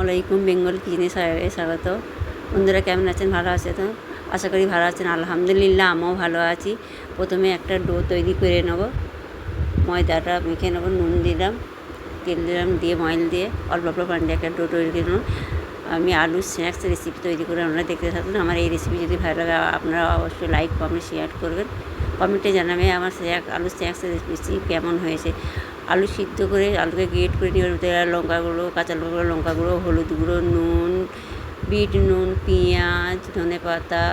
আলাইকুম, বেঙ্গল কিচেনে সবাইকে স্বাগত। বন্ধুরা কেমন আছেন? ভালো আছে তো? আশা করি ভালো আছেন। আলহামদুলিল্লাহ আমিও ভালো আছি। প্রথমে একটা ডো তৈরি করে নেব। ময়দাটা মেখে নেব, নুন দিলাম, তেল দিলাম, দিয়ে ময়েল দিয়ে অল্প অল্প পানি দিয়ে একটা ডো তৈরি করে নেব। আমি আলু স্ন্যাক্স রেসিপি তৈরি করে আপনারা দেখতে থাকুন। আমার এই রেসিপি যদি ভালো লাগে আপনারা অবশ্যই লাইক কমেন্ট শেয়ার করবেন। কমেন্টে জানাবে আমার আলু স্ন্যাক্সের রেসিপি কেমন হয়েছে। আলু সিদ্ধ করে আলুকে গ্রেট করে নিয়ে লঙ্কা গুঁড়ো, কাঁচা লঙ্কা গুঁড়ো, হলুদ গুঁড়ো, নুন, বিট নুন, পেঁয়াজ, ধনেপাতা,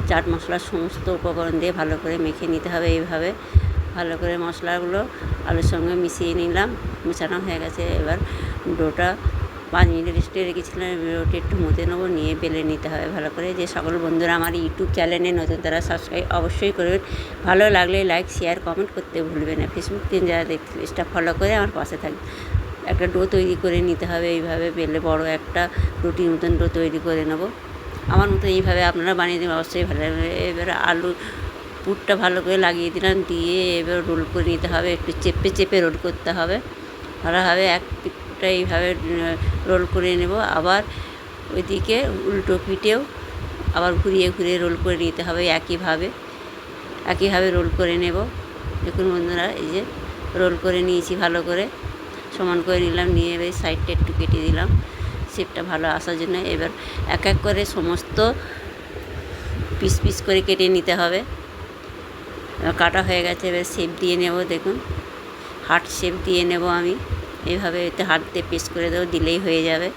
চাট মশলা সমস্ত উপকরণ দিয়ে ভালো করে মেখে নিতে হবে। এইভাবে ভালো করে মশলাগুলো আলুর সঙ্গে মিশিয়ে নিলাম। মেশানো হয়ে গেছে। এবার ডোটা 5 মিনিট রেস্টে রেখেছিলাম। ডোটা একটু মতে নেবো, নিয়ে বেলে নিতে হবে ভালো করে। যে সকল বন্ধুরা আমার ইউটিউব চ্যানেলে নতুন তারা সাবস্ক্রাইব অবশ্যই করবেন। ভালো লাগলে লাইক শেয়ার কমেন্ট করতে ভুলবেন না। ফেসবুক থেকে যারা দেখতে পেজটা ফলো করে আমার পাশে থাকবে। একটা ডো তৈরি করে নিতে হবে। এইভাবে বেলে বড় একটা রুটির মতন ডো তৈরি করে নেব। আমার মতো এইভাবে আপনারা বানিয়ে দেবেন, অবশ্যই ভালো লাগবে। এবার আলু পুরটা ভালো করে লাগিয়ে দিলাম, দিয়ে এবার রোল করে নিতে হবে। একটু চেপে চেপে রোল করতে হবে ভালোভাবে। এক পিঠটা এইভাবে রোল করে নেব। আবার ওইদিকে উল্টো পিঠেও আবার ঘুরিয়ে ঘুরিয়ে রোল করে নিতে হবে। একইভাবে রোল করে নেব। দেখুন বন্ধুরা, এই যে রোল করে নিয়েছি, ভালো করে সমান করে নিলাম। নিয়ে এবার সাইডটা একটু কেটে দিলাম শেপটা ভালো আসার জন্য। এবার এক এক করে সমস্ত পিস পিস করে কেটে নিতে হবে। কাটা হয়ে গেছে। এবার শেপ দিয়ে নেব। দেখুন হার্ট শেপ দিয়ে নেব আমি। এইভাবে এতে হাত দিয়ে পেস্ট করে দেবো, দিলেই হয়ে যাবে।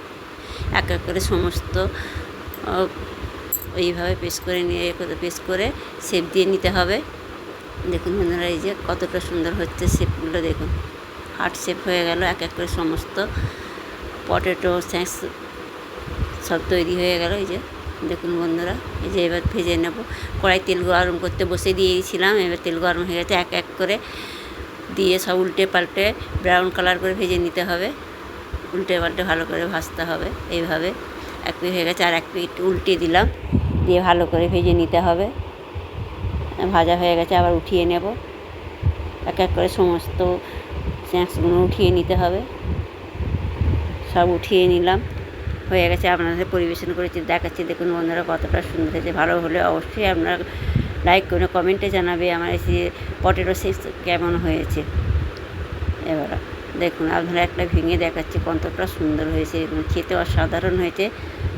এক এক করে সমস্ত এইভাবে পেস্ট করে শেপ দিয়ে নিতে হবে। দেখুন বন্ধুরা, এই যে কতটা সুন্দর হচ্ছে শেপগুলো। দেখুন হার্ট শেপ হয়ে গেল। এক এক করে সমস্ত পটেটো স্ন্যাক্স সব তৈরি হয়ে গেল। এই যে দেখুন বন্ধুরা, এই যে এবার ভেজে নেব। কড়াই তেল গরম করতে বসে দিয়েছিলাম। এবার তেল গরম হয়ে গেছে। এক এক করে দিয়ে সব উল্টে পাল্টে ব্রাউন কালার করে ভেজে নিতে হবে। উল্টে পাল্টে ভালো করে ভাজতে হবে। এইভাবে এক পিঠ হয়ে গেছে, আর এক পিঠ উল্টে দিলাম, দিয়ে ভালো করে ভেজে নিতে হবে। ভাজা হয়ে গেছে, আবার উঠিয়ে নেব। এক এক করে সমস্ত স্ন্যাক্সগুলো উঠিয়ে নিতে হবে। সব উঠিয়ে নিলাম, হয়ে গেছে। আপনাদের পরিবেশন করেছি, দেখাচ্ছি। দেখুন বন্ধুরা কতটা সুন্দর হয়েছে। ভালো হলে অবশ্যই আপনারা লাইক করে কমেন্টে জানাবে আমার এই পটেটো চিপস কেমন হয়েছে। এবার দেখুন আপনারা একটা ভেঙে দেখাচ্ছি কতটা সুন্দর হয়েছে। খেতে অসাধারণ হয়েছে।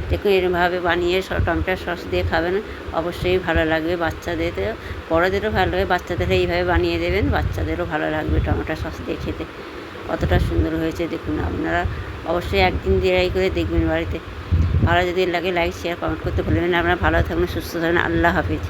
দেখুন এরকমভাবে বানিয়ে টমেটো সস দিয়ে খাবেন, অবশ্যই ভালো লাগবে। বাচ্চাদের, বড়োদেরও ভালো লাগবে। বাচ্চাদের এইভাবে বানিয়ে দেবেন, বাচ্চাদেরও ভালো লাগবে টমেটো সস দিয়ে খেতে। কতটা সুন্দর হয়েছে দেখুন। আপনারা অবশ্যই একদিন ট্রাই করে দেখবেন বাড়িতে। ভালো যদি লাগে লাইক শেয়ার কমেন্ট করতে ভুলবেন না। আপনারা ভালো থাকবেন, সুস্থ থাকবেন। আল্লাহ হাফিজ।